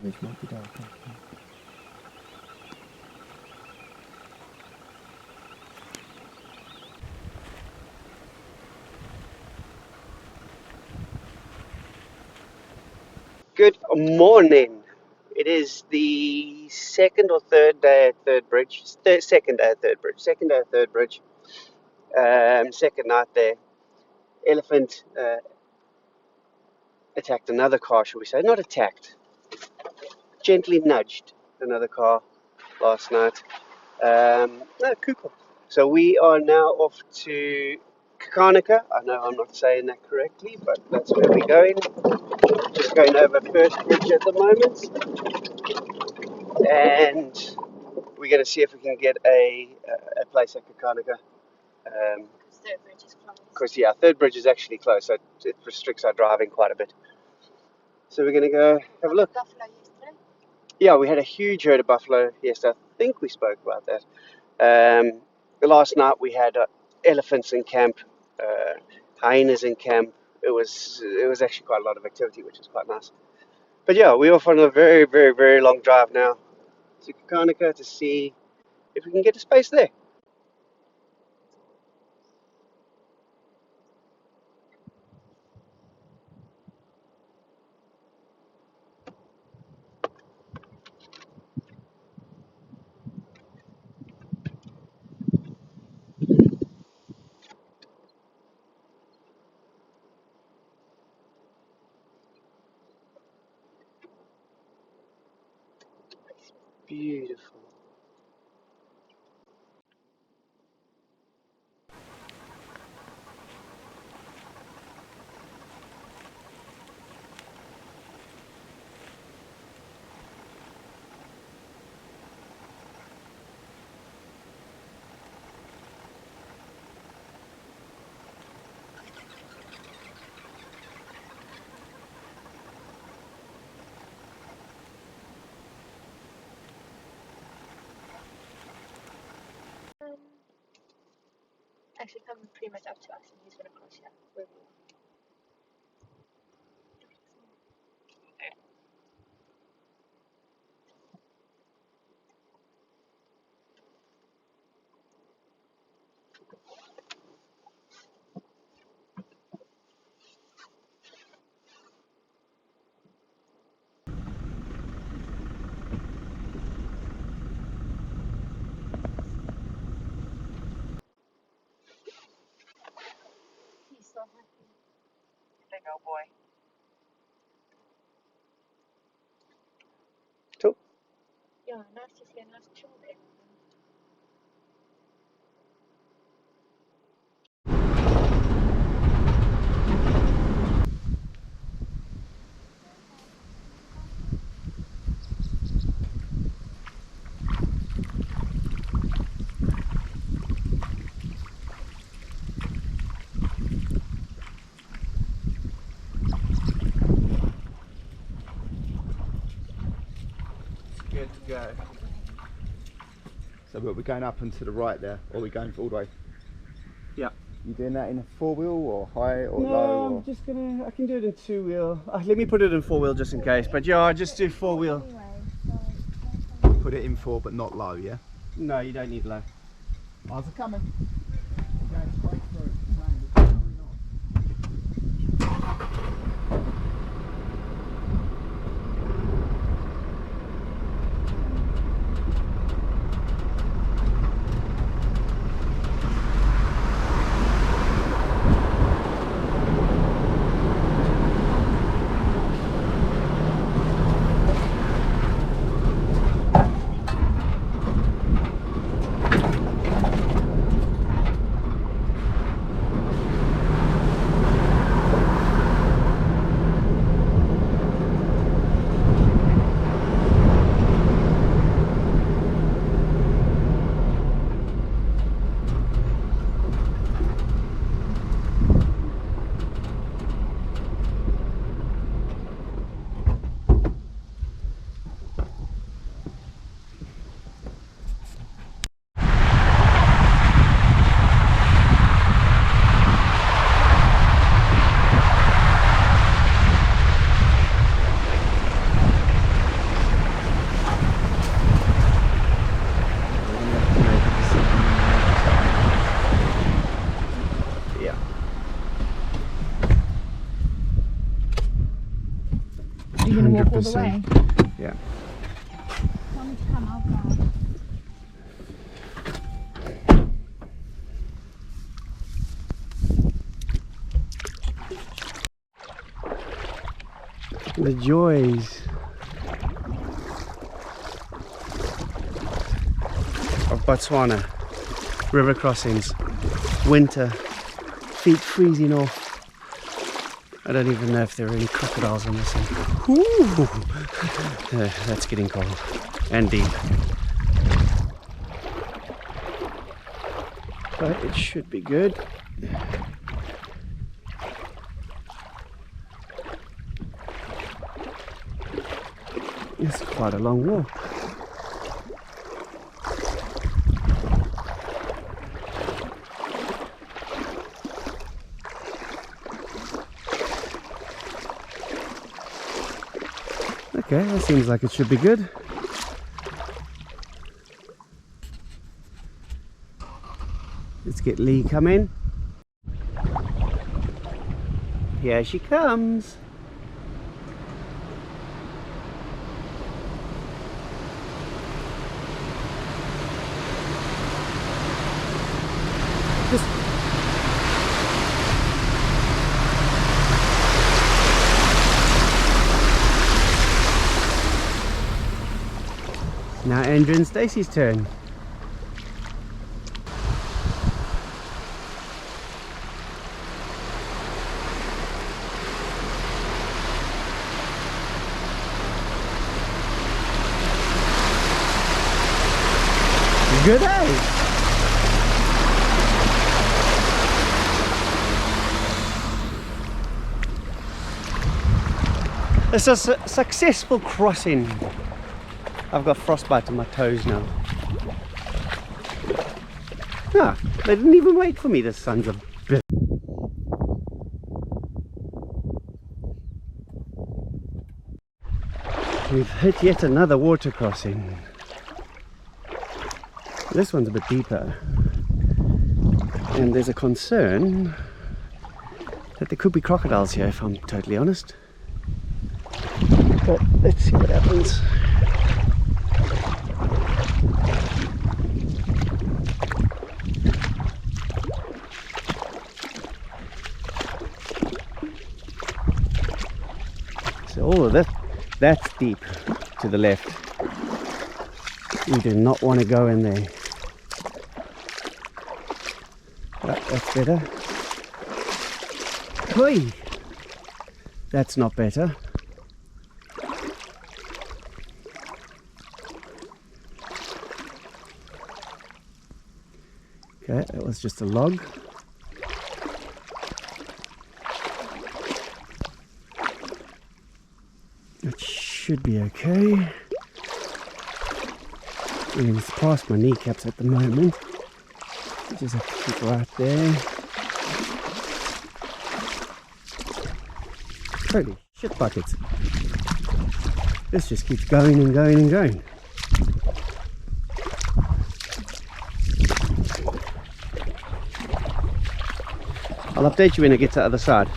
Weź mam pudełko. Good morning. It is the second or third day at Third Bridge. Second day at Third Bridge. Second day at Third Bridge. Second night there. Elephant attacked another car, shall we say? Not attacked. Gently nudged another car last night. No, Kuko. So we are now off to Xaxanaka. I know I'm not saying that correctly, but that's where we're going. Just going over First Bridge at the moment. And we're going to see if we can get a place at Xaxanaka. Third bridge is closed. Because, yeah, Third Bridge is actually closed, so it restricts our driving quite a bit. So we're going to go have a look. Buffalo yesterday. Yeah, we had a huge herd of buffalo yesterday. I think we spoke about that. Last night we had elephants in camp, hyenas in camp. It was actually quite a lot of activity, which is quite nice. But yeah, we're off on a very, very, very long drive now to Xaxanaka to see if we can get a space there. Beautiful. Actually, come pretty much up to us, and he's gonna cross here. Where we are. He's so happy. Big old boy. Cool. Yeah, nice to see a nice chill there. Good to go. So we're going up and to the right there, or we're going all the way? Yeah. You doing that in a 4-wheel or high or No, low? I'm just gonna. I can do it in 2-wheel. Let me put it in 4-wheel just in case. But yeah, I just do 4-wheel. Put it in 4 but not low, yeah? No, you don't need low. Ours are coming. We're going straight through. walk all the way? Yeah. Tell me to come, I'll go. The joys of Botswana. River crossings, winter, feet freezing off. I don't even know if there are any crocodiles on this one. Ooh. That's getting cold and deep. But it should be good. It's quite a long walk. Okay, that seems like it should be good. Let's get Lee come in. Here she comes. Now Andrew and Stacey's turn. Good day! It's a successful crossing. I've got frostbite on my toes now. Ah, they didn't even wait for me, the sons of bitch. We've hit yet another water crossing. This one's a bit deeper. And there's a concern that there could be crocodiles here, if I'm totally honest. But let's see what happens. So all of this, that's deep to the left. We do not want to go in there. That's better. Oi! That's not better. Okay, that was just a log. It should be okay. I mean, it's past my kneecaps at the moment. Just have to keep right there. Holy shit buckets. This just keeps going and going and going. I'll update you when I get to the other side.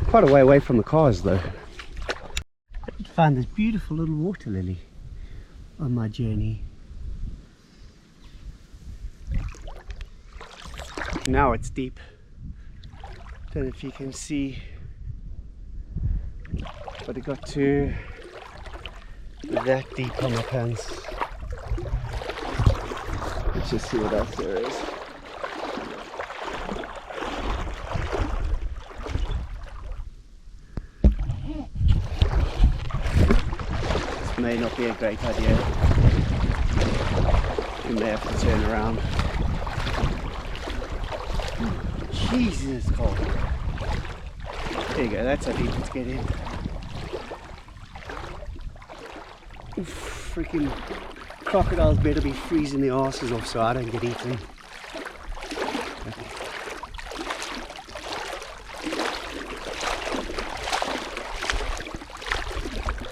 Quite a way away from the cars though. I found this beautiful little water lily on my journey. Now it's deep. Don't know if you can see, but it got to that deep on my pants. Let's just see what else there is. This may not be a great idea. We may have to turn around. Jesus, it's cold. There you go, that's how deep it's getting. Freaking crocodiles better be freezing their asses off so I don't get eaten.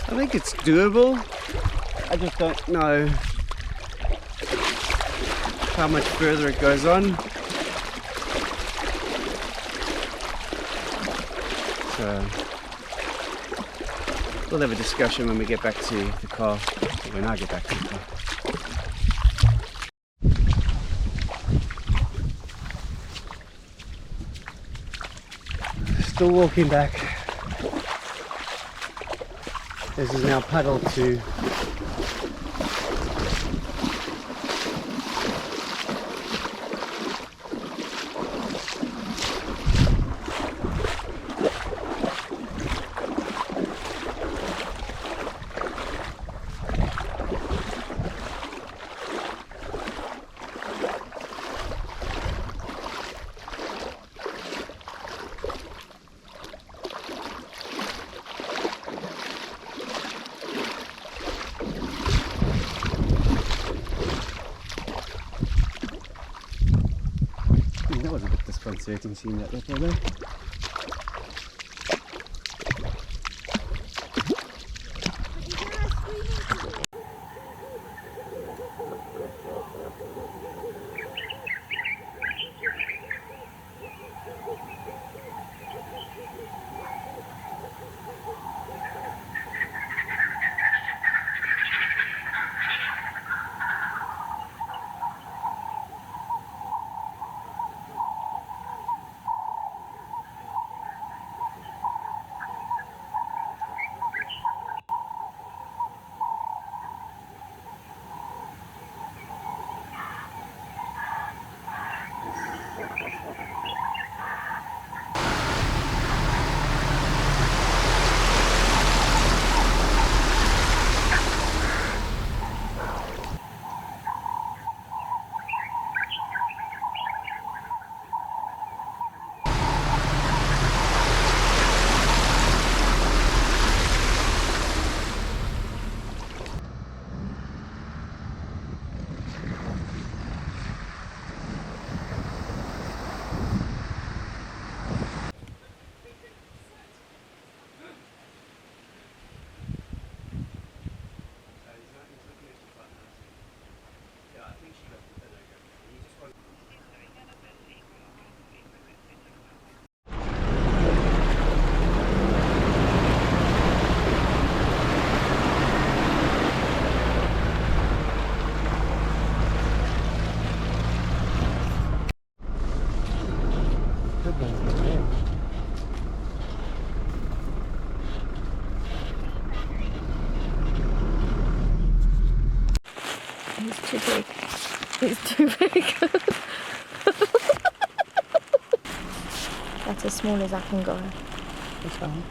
I think it's doable. I just don't know how much further it goes on. We'll have a discussion when we get back to the car, when I get back to the car. Still walking back. This is now paddle to that was a bit disconcerting seeing that ripple there. He's too big. He's too big. That's as small as I can go. That's fine.